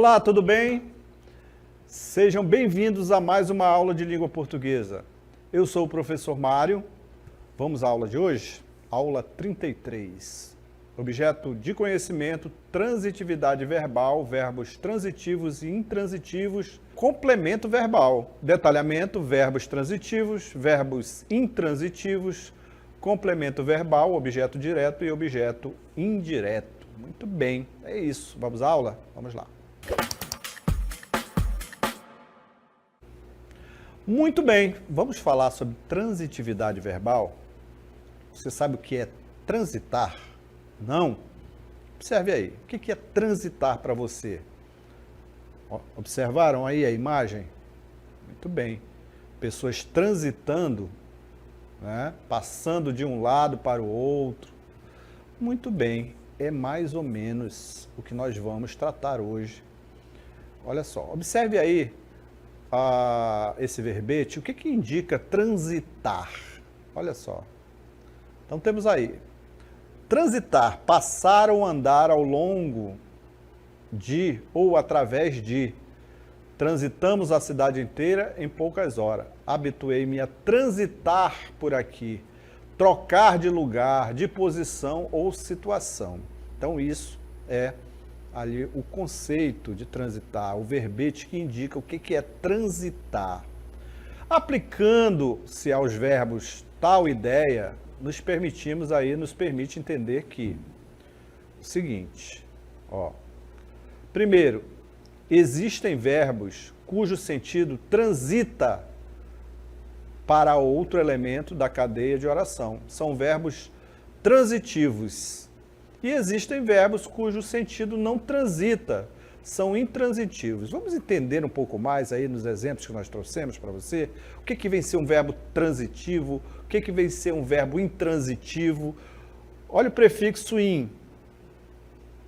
Olá, tudo bem? Sejam bem-vindos a mais uma aula de língua portuguesa. Eu sou o professor Mário. Vamos à aula de hoje? Aula 33. Objeto de conhecimento, transitividade verbal, verbos transitivos e intransitivos, complemento verbal, detalhamento, verbos transitivos, verbos intransitivos, complemento verbal, objeto direto e objeto indireto. Muito bem, é isso. Vamos à aula? Vamos lá. Muito bem, vamos falar sobre transitividade verbal. Você sabe o que é transitar? Não? Observe aí, o que é transitar para você? Observaram aí a imagem? Muito bem, pessoas transitando, né? Passando de um lado para o outro. Muito bem, é mais ou menos o que nós vamos tratar hoje. Olha só, observe aí esse verbete, o que indica transitar? Olha só. Então temos aí, transitar, passar ou andar ao longo de ou através de. Transitamos a cidade inteira em poucas horas. Habituei-me a transitar por aqui. Trocar de lugar, de posição ou situação. Então isso é ali o conceito de transitar, o verbete que indica o que é transitar. Aplicando-se aos verbos tal ideia, nos permite entender que o seguinte, primeiro, existem verbos cujo sentido transita para outro elemento da cadeia de oração. São verbos transitivos. E existem verbos cujo sentido não transita, são intransitivos. Vamos entender um pouco mais aí nos exemplos que nós trouxemos para você? O que vem ser um verbo transitivo? O que vem ser um verbo intransitivo? Olha o prefixo in,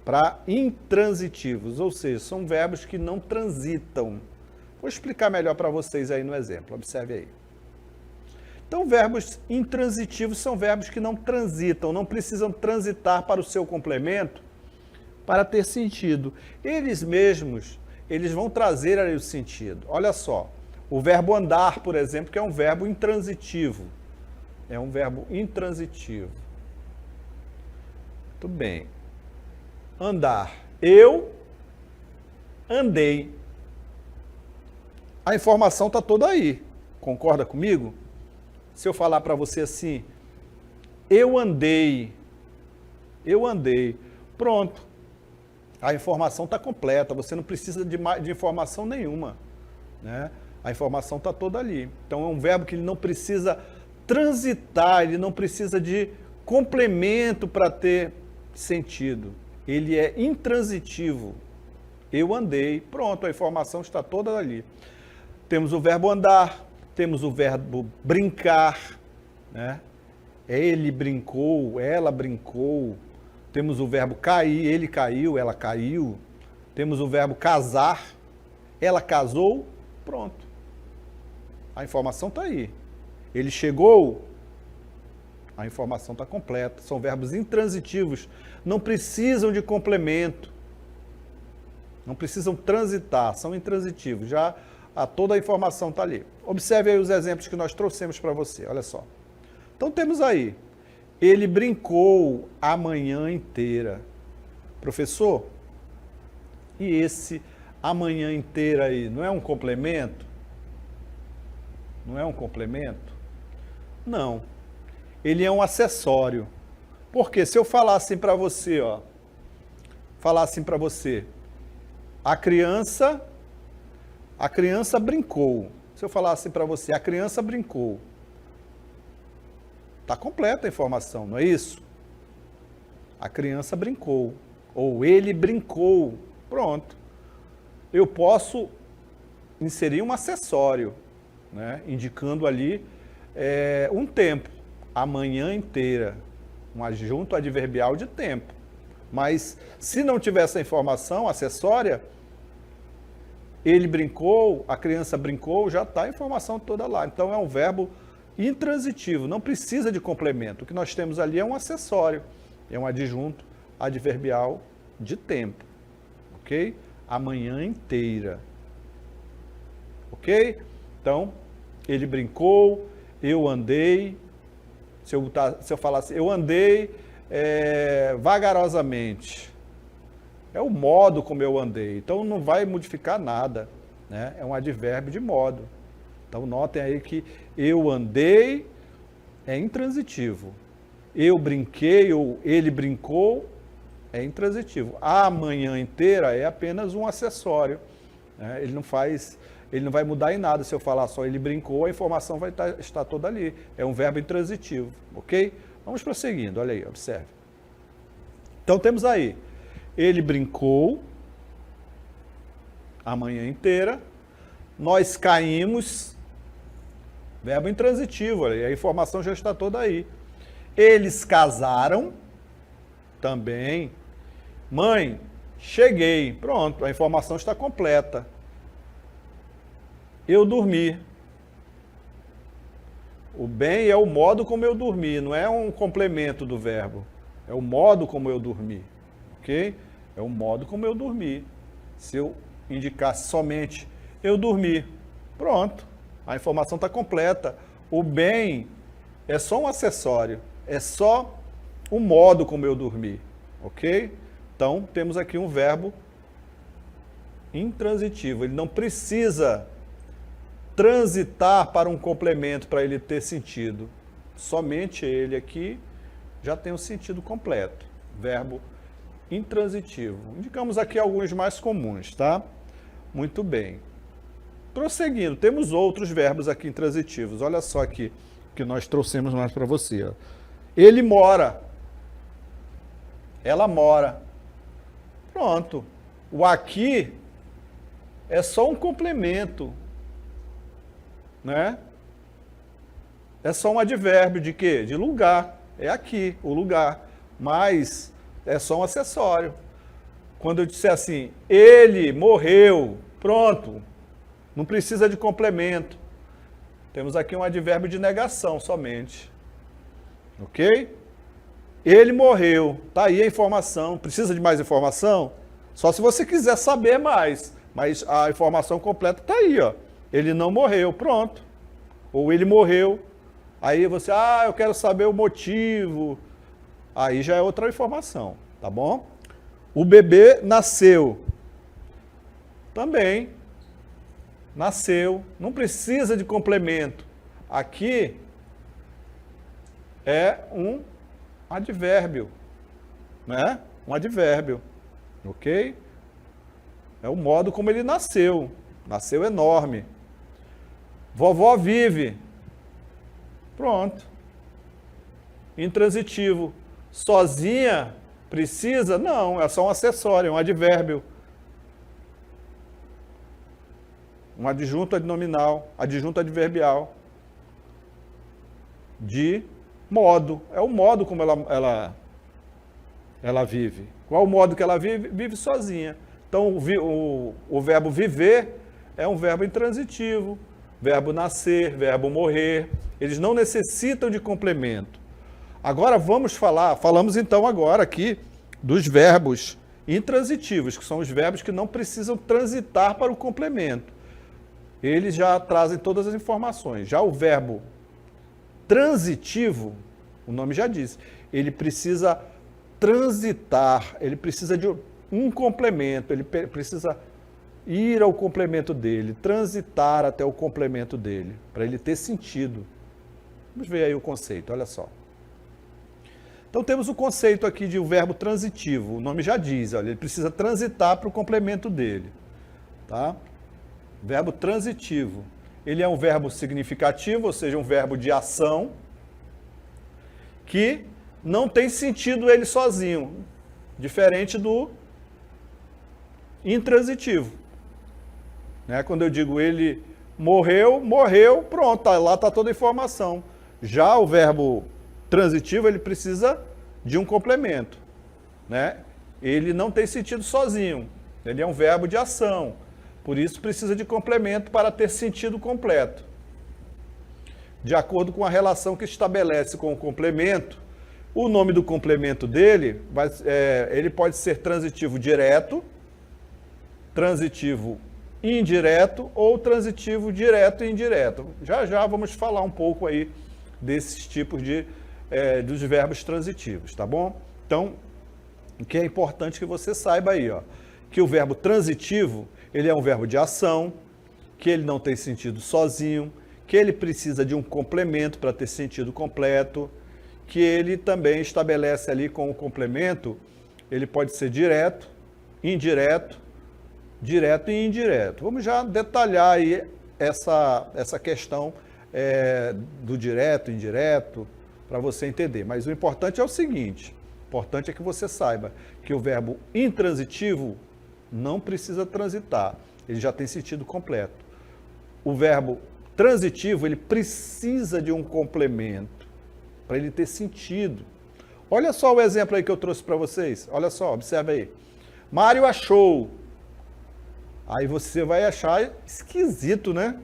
para intransitivos, ou seja, são verbos que não transitam. Vou explicar melhor para vocês aí no exemplo, observe aí. Então, verbos intransitivos são verbos que não transitam, não precisam transitar para o seu complemento para ter sentido. Eles mesmos, eles vão trazer aí o sentido. Olha só, o verbo andar, por exemplo, que é um verbo intransitivo. É um verbo intransitivo. Muito bem. Andar. Eu andei. A informação está toda aí. Concorda comigo? Se eu falar para você assim, eu andei, pronto. A informação está completa, você não precisa de informação nenhuma, né? A informação está toda ali. Então é um verbo que ele não precisa transitar, ele não precisa de complemento para ter sentido. Ele é intransitivo. Eu andei, pronto, a informação está toda ali. Temos o verbo andar, temos o verbo brincar, né? Ele brincou, ela brincou. Temos o verbo cair, ele caiu, ela caiu. Temos o verbo casar, ela casou, pronto. A informação está aí. Ele chegou, a informação está completa. São verbos intransitivos, não precisam de complemento. Não precisam transitar, são intransitivos. Já toda a informação está ali. Observe aí os exemplos que nós trouxemos para você, olha só. Então temos aí, ele brincou a manhã inteira. Professor, e esse a manhã inteira aí, não é um complemento? Não é um complemento? Não. Ele é um acessório. Porque se eu falar assim para você, a criança brincou. Se eu falar assim para você, a criança brincou. Está completa a informação, não é isso? A criança brincou. Ou ele brincou. Pronto. Eu posso inserir um acessório, né? Indicando ali um tempo. A manhã inteira. Um adjunto adverbial de tempo. Mas se não tiver essa informação acessória, ele brincou, a criança brincou, já está a informação toda lá. Então é um verbo intransitivo, não precisa de complemento. O que nós temos ali é um acessório, é um adjunto adverbial de tempo, ok? a manhã inteira. Ok? Então, ele brincou, eu andei. Se eu falasse, eu andei vagarosamente. É o modo como eu andei. Então, não vai modificar nada, né? É um advérbio de modo. Então, notem aí que eu andei é intransitivo. Eu brinquei ou ele brincou é intransitivo. A manhã inteira é apenas um acessório, né? Ele não vai mudar em nada. Se eu falar só ele brincou, a informação vai estar toda ali. É um verbo intransitivo, ok? Vamos prosseguindo, olha aí, observe. Então temos aí, ele brincou a manhã inteira, nós caímos, verbo intransitivo, olha aí, a informação já está toda aí. Eles casaram, também. Mãe, cheguei, pronto, a informação está completa. Eu dormi. O bem é o modo como eu dormi, não é um complemento do verbo. É o modo como eu dormi, ok? É o modo como eu dormi. Se eu indicasse somente eu dormi, pronto, a informação está completa. O bem é só um acessório, é só o modo como eu dormi, ok? Então, temos aqui um verbo intransitivo, ele não precisa transitar para um complemento para ele ter sentido. Somente ele aqui já tem um sentido completo. Verbo intransitivo. Indicamos aqui alguns mais comuns, tá? Muito bem. Prosseguindo, temos outros verbos aqui intransitivos. Olha só aqui que nós trouxemos mais para você. Ó. Ele mora. Ela mora. Pronto. O aqui é só um complemento, né? É só um advérbio de quê? De lugar. É aqui, o lugar. Mas é só um acessório. Quando eu disser assim, ele morreu, pronto. Não precisa de complemento. Temos aqui um advérbio de negação somente. Ok? Ele morreu. Está aí a informação. Precisa de mais informação? Só se você quiser saber mais. Mas a informação completa está aí, ó. Ele não morreu, pronto. Ou ele morreu. Aí você, eu quero saber o motivo. Aí já é outra informação, tá bom? O bebê nasceu. Também. Nasceu. Não precisa de complemento. Aqui é um advérbio, né? Um advérbio, ok? É o modo como ele nasceu. Nasceu enorme. Vovó vive. Pronto. Intransitivo. Sozinha precisa? Não, é só um acessório, é um advérbio. Um adjunto adnominal, adjunto adverbial. De modo. É o modo como ela vive. Qual o modo que ela vive? Vive sozinha. Então, o verbo viver é um verbo intransitivo. Verbo nascer, verbo morrer. Eles não necessitam de complemento. Agora falamos então agora aqui dos verbos intransitivos, que são os verbos que não precisam transitar para o complemento. Eles já trazem todas as informações. Já o verbo transitivo, o nome já diz, ele precisa transitar, ele precisa de um complemento, ele precisa ir ao complemento dele, transitar até o complemento dele, para ele ter sentido. Vamos ver aí o conceito, olha só. Então temos o conceito aqui de um verbo transitivo, o nome já diz, olha, ele precisa transitar para o complemento dele. Tá? Verbo transitivo. Ele é um verbo significativo, ou seja, um verbo de ação, que não tem sentido ele sozinho, diferente do intransitivo. Né? Quando eu digo ele morreu, pronto, lá está toda a informação. Já o verbo transitivo, ele precisa de um complemento. Né? Ele não tem sentido sozinho, ele é um verbo de ação. Por isso, precisa de complemento para ter sentido completo. De acordo com a relação que estabelece com o complemento, o nome do complemento dele, ele pode ser transitivo direto, transitivo indireto ou transitivo direto e indireto. Já já vamos falar um pouco aí desses tipos dos verbos transitivos, tá bom? Então, o que é importante que você saiba aí, ó, que o verbo transitivo, ele é um verbo de ação, que ele não tem sentido sozinho, que ele precisa de um complemento para ter sentido completo, que ele também estabelece ali com o complemento, ele pode ser direto, indireto, direto e indireto. Vamos já detalhar aí essa questão do direto, indireto, para você entender. Mas o importante é o seguinte, o importante é que você saiba que o verbo intransitivo não precisa transitar, ele já tem sentido completo. O verbo transitivo, ele precisa de um complemento para ele ter sentido. Olha só o exemplo aí que eu trouxe para vocês. Olha só, observa aí. Mário achou. Aí você vai achar esquisito, né?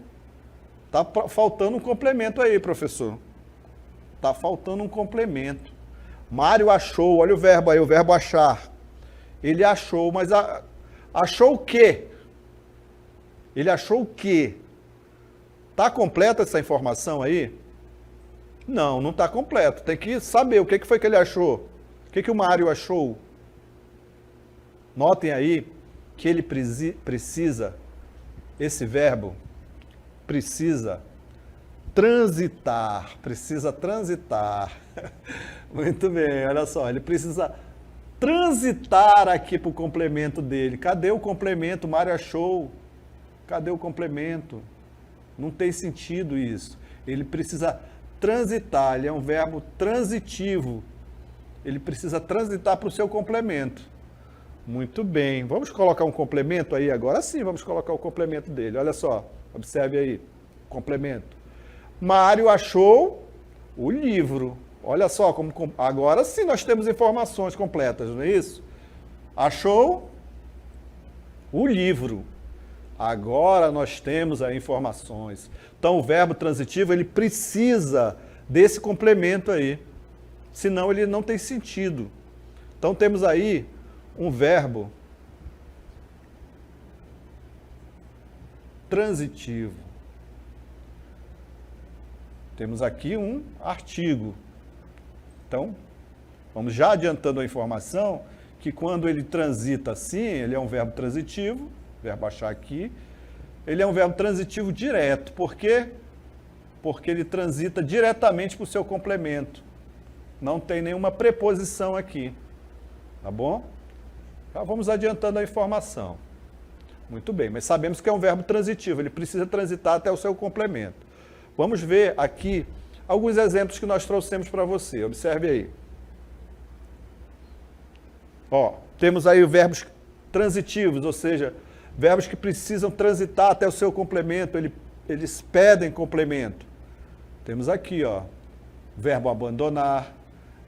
Tá faltando um complemento aí, professor. Tá faltando um complemento. Mário achou, olha o verbo aí, o verbo achar. Ele achou, mas achou o quê? Ele achou o quê? Tá completa essa informação aí? Não, não está completo. Tem que saber o que foi que ele achou. O que o Mário achou. Notem aí que ele precisa, esse verbo, precisa transitar. Precisa transitar. Muito bem, olha só. Ele precisa transitar aqui para o complemento dele. Cadê o complemento? O Mário achou. Cadê o complemento? Não tem sentido isso. Ele precisa transitar, ele é um verbo transitivo. Ele precisa transitar para o seu complemento. Muito bem. Vamos colocar um complemento aí agora? Sim, vamos colocar o complemento dele. Olha só, observe aí. Complemento. Mário achou o livro. Olha só, agora sim nós temos informações completas, não é isso? Achou o livro. Agora nós temos aí informações. Então o verbo transitivo, ele precisa desse complemento aí. Senão ele não tem sentido. Então temos aí um verbo transitivo. Temos aqui um artigo. Então, vamos já adiantando a informação que quando ele transita assim, ele é um verbo transitivo, verbo achar aqui, ele é um verbo transitivo direto. Por quê? Porque ele transita diretamente para o seu complemento. Não tem nenhuma preposição aqui. Tá bom? Então, vamos adiantando a informação. Muito bem, mas sabemos que é um verbo transitivo, ele precisa transitar até o seu complemento. Vamos ver aqui alguns exemplos que nós trouxemos para você. Observe aí. Ó, temos aí verbos transitivos, ou seja, verbos que precisam transitar até o seu complemento, eles pedem complemento. Temos aqui, ó, verbo abandonar,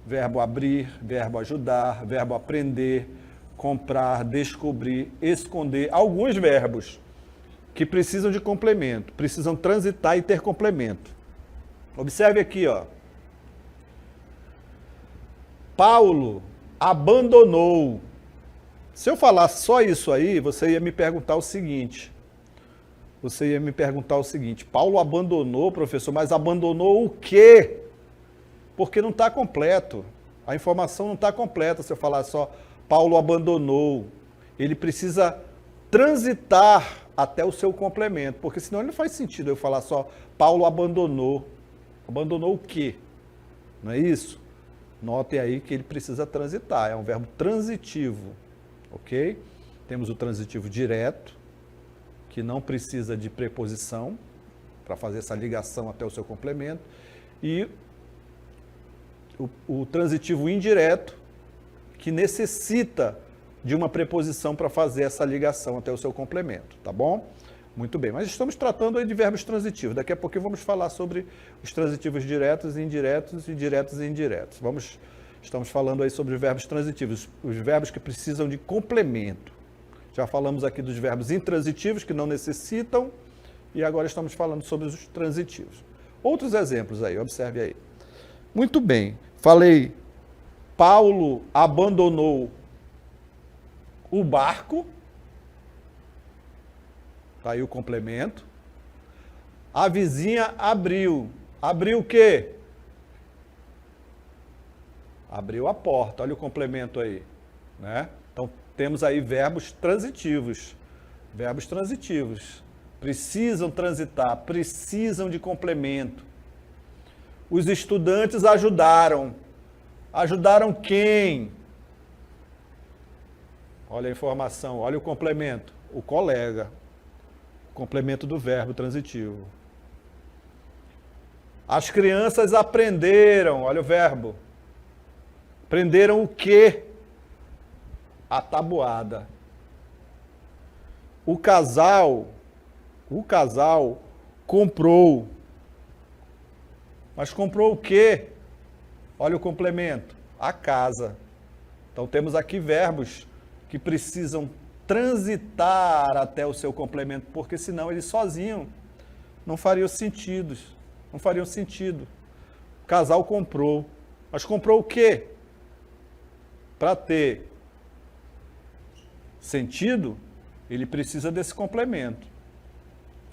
verbo abrir, verbo ajudar, verbo aprender, comprar, descobrir, esconder. Alguns verbos que precisam de complemento, precisam transitar e ter complemento. Observe aqui, ó. Paulo abandonou. Se eu falar só isso aí, você ia me perguntar o seguinte. Paulo abandonou, professor, mas abandonou o quê? Porque não está completo. A informação não está completa se eu falar só Paulo abandonou. Ele precisa transitar até o seu complemento, porque senão não faz sentido eu falar só Paulo abandonou. Abandonou o quê? Não é isso? Notem aí que ele precisa transitar, é um verbo transitivo, ok? Temos o transitivo direto, que não precisa de preposição para fazer essa ligação até o seu complemento, e o transitivo indireto, que necessita de uma preposição para fazer essa ligação até o seu complemento, tá bom? Muito bem, mas estamos tratando aí de verbos transitivos. Daqui a pouco vamos falar sobre os transitivos diretos e indiretos e diretos e indiretos. Estamos falando aí sobre verbos transitivos, os verbos que precisam de complemento. Já falamos aqui dos verbos intransitivos que não necessitam e agora estamos falando sobre os transitivos. Outros exemplos aí, observe aí. Muito bem, falei, Paulo abandonou o barco, Está aí o complemento. A vizinha abriu. Abriu o quê? Abriu a porta. Olha o complemento aí, né? Então, temos aí verbos transitivos. Verbos transitivos. Precisam transitar, precisam de complemento. Os estudantes ajudaram. Ajudaram quem? Olha a informação, olha o complemento. O colega. O complemento do verbo transitivo. As crianças aprenderam, olha o verbo. Aprenderam o quê? A tabuada. O casal comprou. Mas comprou o quê? Olha o complemento. A casa. Então temos aqui verbos que precisam transitar até o seu complemento, porque senão eles sozinhos não fariam sentido. Não fariam sentido. O casal comprou. Mas comprou o quê? Para ter sentido, ele precisa desse complemento.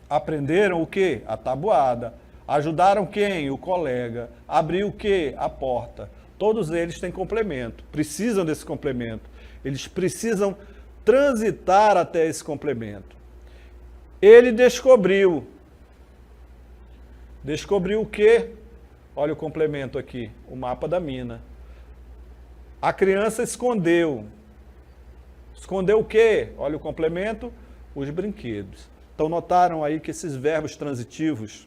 Aprenderam o quê? A tabuada. Ajudaram quem? O colega. Abriu o quê? A porta. Todos eles têm complemento, precisam desse complemento. Eles precisam transitar até esse complemento. Ele descobriu. Descobriu o quê? Olha o complemento aqui, o mapa da mina. A criança escondeu. Escondeu o quê? Olha o complemento, os brinquedos. Então notaram aí que esses verbos transitivos,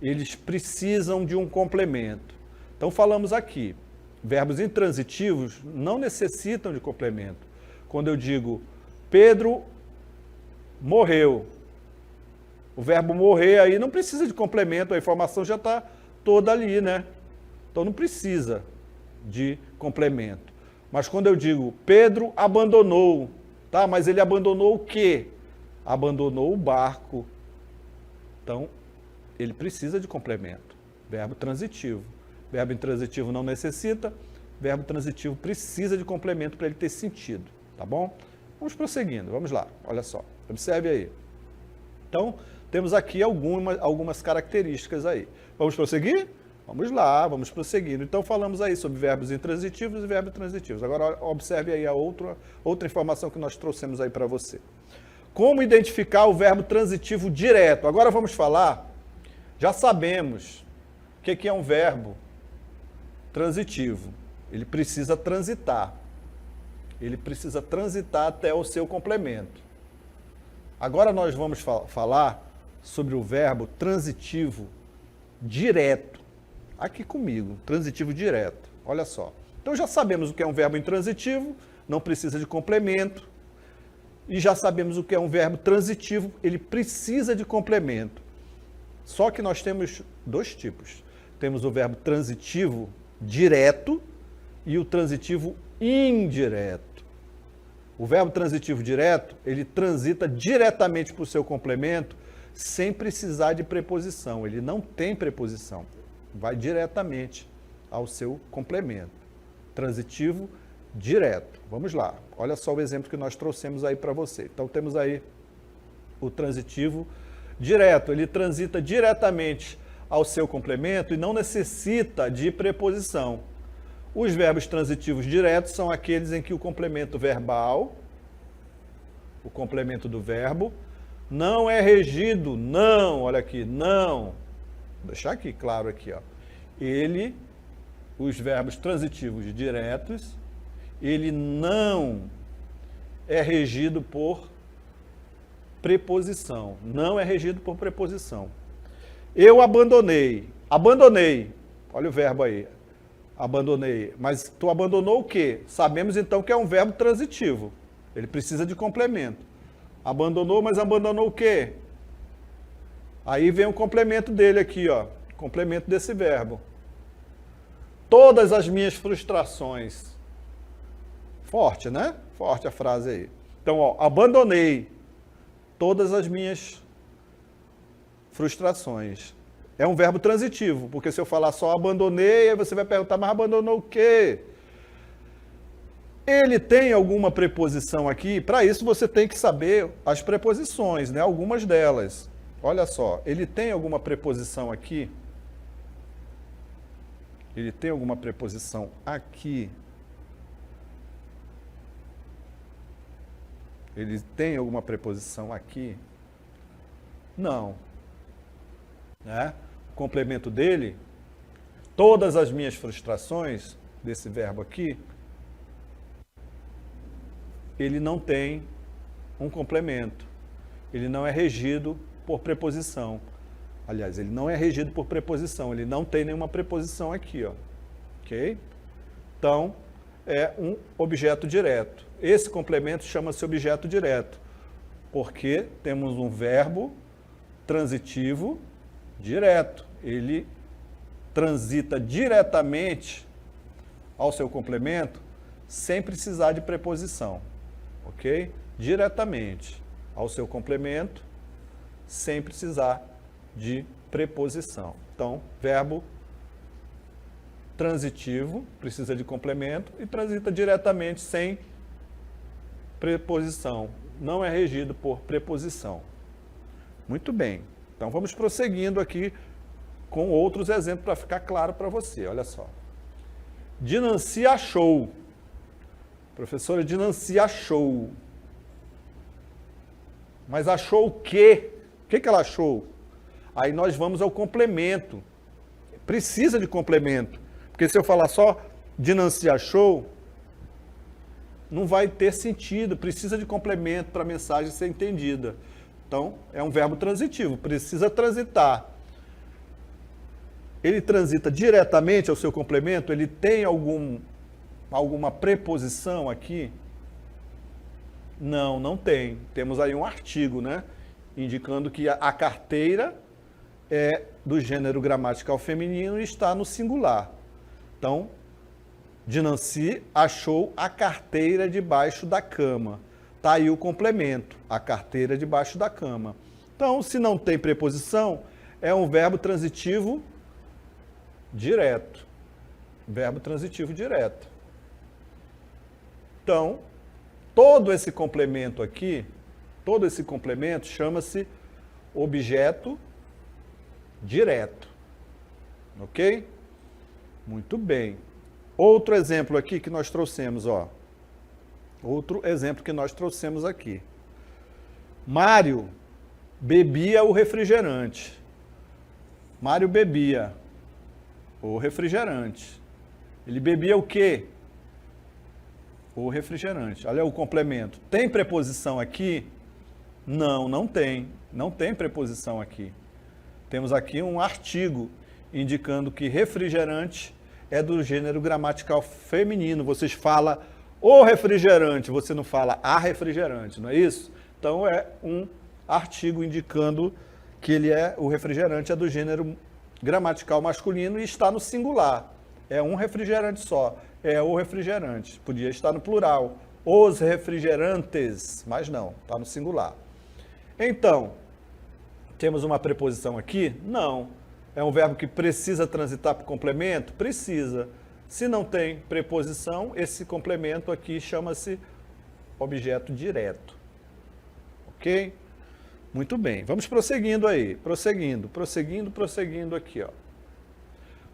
eles precisam de um complemento. Então falamos aqui, verbos intransitivos não necessitam de complemento. Quando eu digo, Pedro morreu, o verbo morrer aí não precisa de complemento, a informação já está toda ali, né? Então não precisa de complemento. Mas quando eu digo, Pedro abandonou, tá? Mas ele abandonou o quê? Abandonou o barco. Então, ele precisa de complemento. Verbo transitivo. Verbo intransitivo não necessita, verbo transitivo precisa de complemento para ele ter sentido, tá bom? Vamos prosseguindo, vamos lá, olha só, observe aí. Então, temos aqui algumas características aí. Vamos prosseguir? Vamos lá, vamos prosseguindo. Então, falamos aí sobre verbos intransitivos e verbos transitivos. Agora, observe aí a outra informação que nós trouxemos aí para você. Como identificar o verbo transitivo direto? Agora vamos falar, já sabemos o que é um verbo transitivo. Ele precisa transitar. Ele precisa transitar até o seu complemento. Agora nós vamos falar sobre o verbo transitivo direto. Aqui comigo, transitivo direto. Olha só. Então já sabemos o que é um verbo intransitivo, não precisa de complemento. E já sabemos o que é um verbo transitivo, ele precisa de complemento. Só que nós temos dois tipos. Temos o verbo transitivo direto e o transitivo indireto. O verbo transitivo direto, ele transita diretamente para o seu complemento sem precisar de preposição. Ele não tem preposição. Vai diretamente ao seu complemento. Transitivo direto. Vamos lá. Olha só o exemplo que nós trouxemos aí para você. Então, temos aí o transitivo direto. Ele transita diretamente ao seu complemento e não necessita de preposição. Os verbos transitivos diretos são aqueles em que o complemento verbal, o complemento do verbo, não é regido, não, olha aqui, não. Vou deixar aqui claro aqui, ó. Os verbos transitivos diretos, ele não é regido por preposição, não é regido por preposição. Eu abandonei, olha o verbo aí, abandonei, mas tu abandonou o quê? Sabemos então que é um verbo transitivo, ele precisa de complemento. Abandonou, mas abandonou o quê? Aí vem o complemento dele aqui, ó, complemento desse verbo. Todas as minhas frustrações. Forte, né? Forte a frase aí. Então, ó, abandonei todas as minhas frustrações. É um verbo transitivo, porque se eu falar só abandonei, aí você vai perguntar, mas abandonou o quê? Ele tem alguma preposição aqui? Para isso você tem que saber as preposições, né? Algumas delas. Olha só, ele tem alguma preposição aqui? Ele tem alguma preposição aqui? Ele tem alguma preposição aqui? Não. Né? O complemento dele, todas as minhas frustrações, desse verbo aqui, ele não tem um complemento. Ele não é regido por preposição. Aliás, ele não é regido por preposição. Ele não tem nenhuma preposição aqui, ó. Ok? Então, é um objeto direto. Esse complemento chama-se objeto direto, porque temos um verbo transitivo direto. Ele transita diretamente ao seu complemento sem precisar de preposição. Ok? Diretamente ao seu complemento sem precisar de preposição. Então, verbo transitivo precisa de complemento e transita diretamente sem preposição. Não é regido por preposição. Muito bem. Então, vamos prosseguindo aqui com outros exemplos para ficar claro para você. Olha só. Dinanci achou. Professora Dinanci achou. Mas achou o quê? O que ela achou? Aí nós vamos ao complemento. Precisa de complemento. Porque se eu falar só Dinanci achou, não vai ter sentido. Precisa de complemento para a mensagem ser entendida. Então, é um verbo transitivo. Precisa transitar. Ele transita diretamente ao seu complemento? Ele tem alguma preposição aqui? Não, não tem. Temos aí um artigo, né? Indicando que a carteira é do gênero gramatical feminino e está no singular. Então, Dinanci achou a carteira debaixo da cama. Está aí o complemento, a carteira debaixo da cama. Então, se não tem preposição, é um verbo transitivo direto. Verbo transitivo direto. Então, todo esse complemento aqui, todo esse complemento chama-se objeto direto. Ok? Muito bem. Outro exemplo aqui que nós trouxemos, ó. Outro exemplo que nós trouxemos aqui. Mário bebia o refrigerante. Mário bebia o refrigerante. Ele bebia o quê? O refrigerante. Olha o complemento. Tem preposição aqui? Não, não tem. Não tem preposição aqui. Temos aqui um artigo indicando que refrigerante é do gênero gramatical feminino. Vocês falam o refrigerante, você não fala a refrigerante, não é isso? Então é um artigo indicando que o refrigerante é do gênero gramatical masculino e está no singular. É um refrigerante só. É o refrigerante. Podia estar no plural. Os refrigerantes. Mas não, está no singular. Então, temos uma preposição aqui? Não. É um verbo que precisa transitar para o complemento? Precisa. Se não tem preposição, esse complemento aqui chama-se objeto direto. Ok? Muito bem. Vamos prosseguindo aí. Prosseguindo aqui, ó.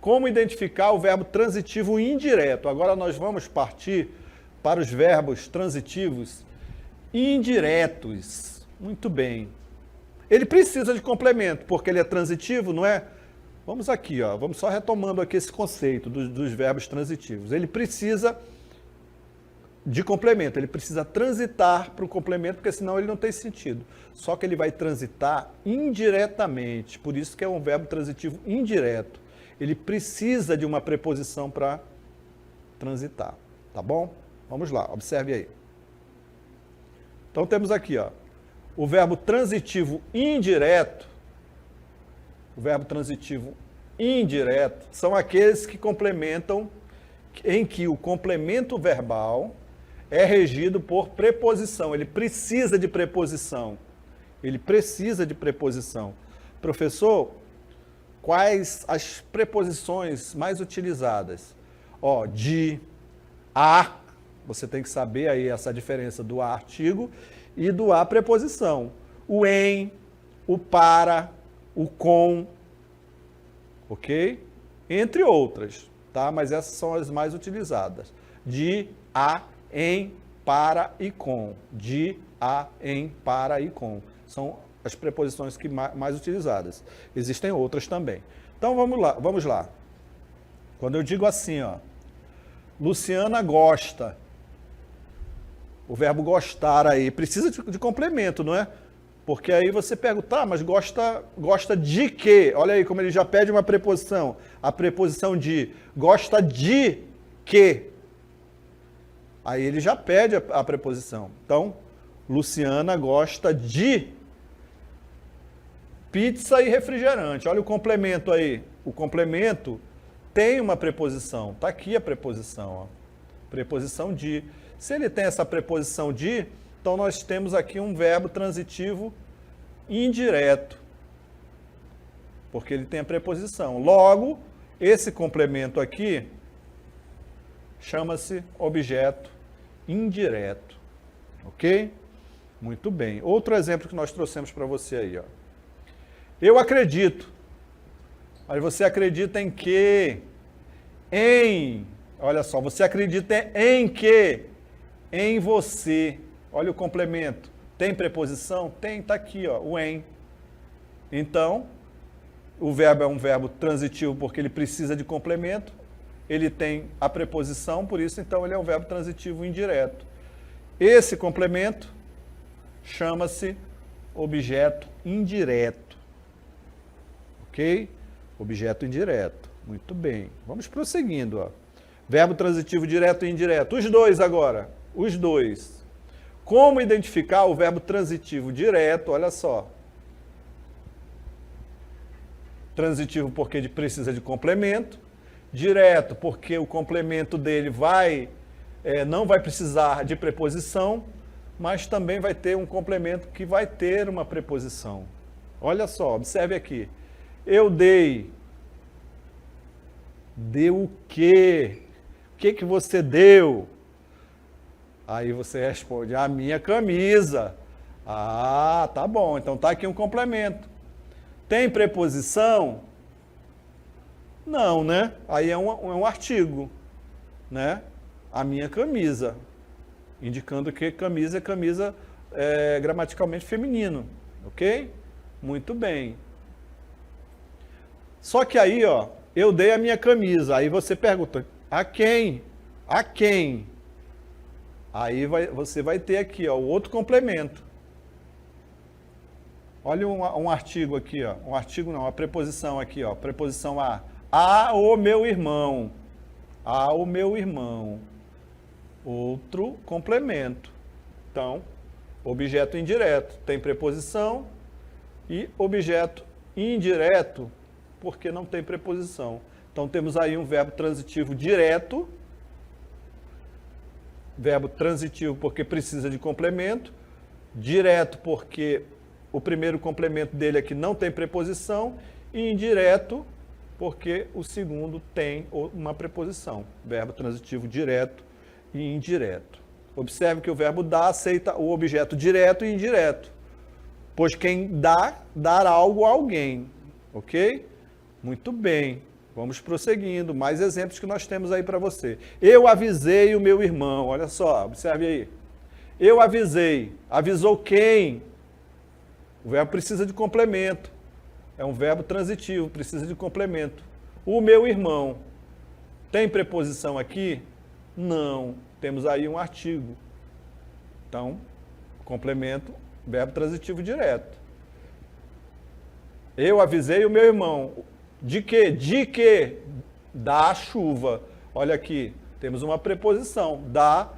Como identificar o verbo transitivo indireto? Agora nós vamos partir para os verbos transitivos indiretos. Muito bem. Ele precisa de complemento, porque ele é transitivo, não é? Vamos aqui, ó. Vamos só retomando aqui esse conceito dos verbos transitivos. Ele precisa de complemento, ele precisa transitar para o complemento, porque senão ele não tem sentido. Só que ele vai transitar indiretamente, por isso que é um verbo transitivo indireto. Ele precisa de uma preposição para transitar, tá bom? Vamos lá, observe aí. Então temos aqui, ó, o verbo transitivo indireto. O verbo transitivo indireto são aqueles que complementam, em que o complemento verbal é regido por preposição. Ele precisa de preposição. Ele precisa de preposição. Professor, quais as preposições mais utilizadas? Ó, de, a, Você tem que saber aí essa diferença do a artigo e do a preposição. O em, o para, o com, ok? Entre outras, tá? Mas essas são as mais utilizadas. De, a, em, para e com. De, a, em, para e com. São as preposições que mais utilizadas. Existem outras também. Então vamos lá. Quando eu digo assim, ó, Luciana gosta, o verbo gostar aí, precisa de complemento, não é? Porque aí você pergunta, tá, mas gosta de quê? Olha aí como ele já pede uma preposição. A preposição de, gosta de quê? Aí ele já pede a preposição. Então, Luciana gosta de pizza e refrigerante. Olha o complemento aí. O complemento tem uma preposição. Está aqui a preposição. Ó. Preposição de. Se ele tem essa preposição de, então nós temos aqui um verbo transitivo indireto. Porque ele tem a preposição. Logo, esse complemento aqui chama-se objeto indireto. Ok? Muito bem. Outro exemplo que nós trouxemos para você aí. Ó. Eu acredito. Mas você acredita em quê? Em. Olha só, você acredita em quê? Em você. Olha o complemento. Tem preposição? Tem, está aqui, ó, o em. Então, o verbo é um verbo transitivo porque ele precisa de complemento. Ele tem a preposição, por isso, então, ele é um verbo transitivo indireto. Esse complemento chama-se objeto indireto. Ok? Objeto indireto. Muito bem. Vamos prosseguindo. Ó. Verbo transitivo direto e indireto. Os dois agora. Os dois. Como identificar o verbo transitivo direto? Olha só. Transitivo porque ele precisa de complemento. Direto porque o complemento dele não vai precisar de preposição, mas também vai ter um complemento que vai ter uma preposição. Olha só, observe aqui. Eu dei. Deu o quê? O que você deu? Aí você responde, a minha camisa. Ah, tá bom. Então tá aqui um complemento. Tem preposição? Não, né? Aí é um artigo, né? A minha camisa. Indicando que camisa é gramaticalmente feminino. Ok? Muito bem. Só que aí, ó, eu dei a minha camisa. Aí você pergunta, a quem? A quem? Aí você vai ter aqui, ó, o outro complemento. Olha um artigo aqui, ó. Um artigo não, uma preposição aqui, ó. Preposição a. A o meu irmão. A o meu irmão. Outro complemento. Então, objeto indireto tem preposição e objeto indireto porque não tem preposição. Então, temos aí um verbo transitivo direto, verbo transitivo porque precisa de complemento, direto porque o primeiro complemento dele aqui não tem preposição, e indireto porque o segundo tem uma preposição. Verbo transitivo direto e indireto. Observe que o verbo dar aceita o objeto direto e indireto, pois quem dar algo a alguém. Ok? Muito bem. Vamos prosseguindo. Mais exemplos que nós temos aí para você. Eu avisei o meu irmão. Olha só, observe aí. Eu avisei. Avisou quem? O verbo precisa de complemento. É um verbo transitivo, precisa de complemento. O meu irmão. Tem preposição aqui? Não. Temos aí um artigo. Então, complemento, verbo transitivo direto. Eu avisei o meu irmão. De quê? De quê? Da chuva. Olha aqui, temos uma preposição. Da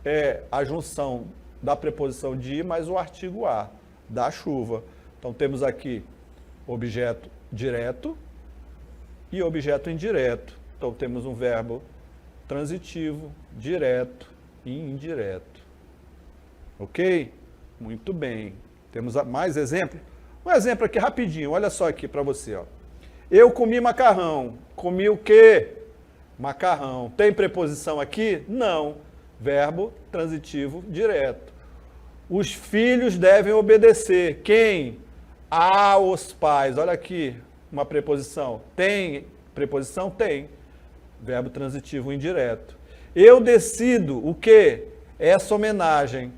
é a junção da preposição de mais o artigo a. Da chuva. Então, temos aqui objeto direto e objeto indireto. Então, temos um verbo transitivo, direto e indireto. Ok? Muito bem. Temos mais exemplo? Um exemplo aqui rapidinho. Olha só aqui para você, ó. Eu comi macarrão. Comi o quê? Macarrão. Tem preposição aqui? Não. Verbo transitivo direto. Os filhos devem obedecer. Quem? Aos pais. Olha aqui, uma preposição. Tem preposição? Tem. Verbo transitivo indireto. Eu decido o quê? Essa homenagem.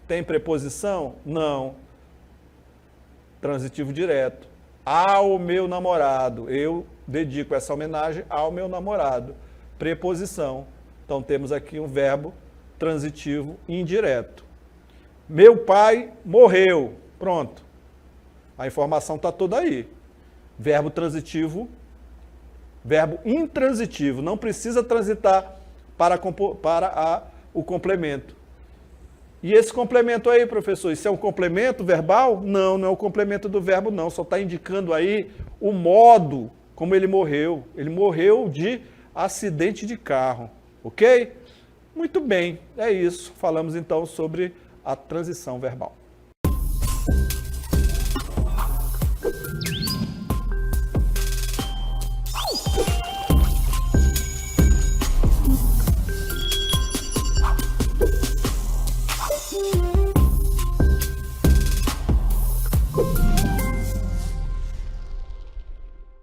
Tem preposição? Não. Transitivo direto. Ao meu namorado. Eu dedico essa homenagem ao meu namorado. Preposição. Então temos aqui um verbo transitivo indireto. Meu pai morreu. Pronto. A informação está toda aí. Verbo transitivo, verbo intransitivo. Não precisa transitar para o complemento. E esse complemento aí, professor, isso é um complemento verbal? Não, não é o complemento do verbo, não. Só está indicando aí o modo como ele morreu. Ele morreu de acidente de carro. Ok? Muito bem, é isso. Falamos então sobre a transição verbal.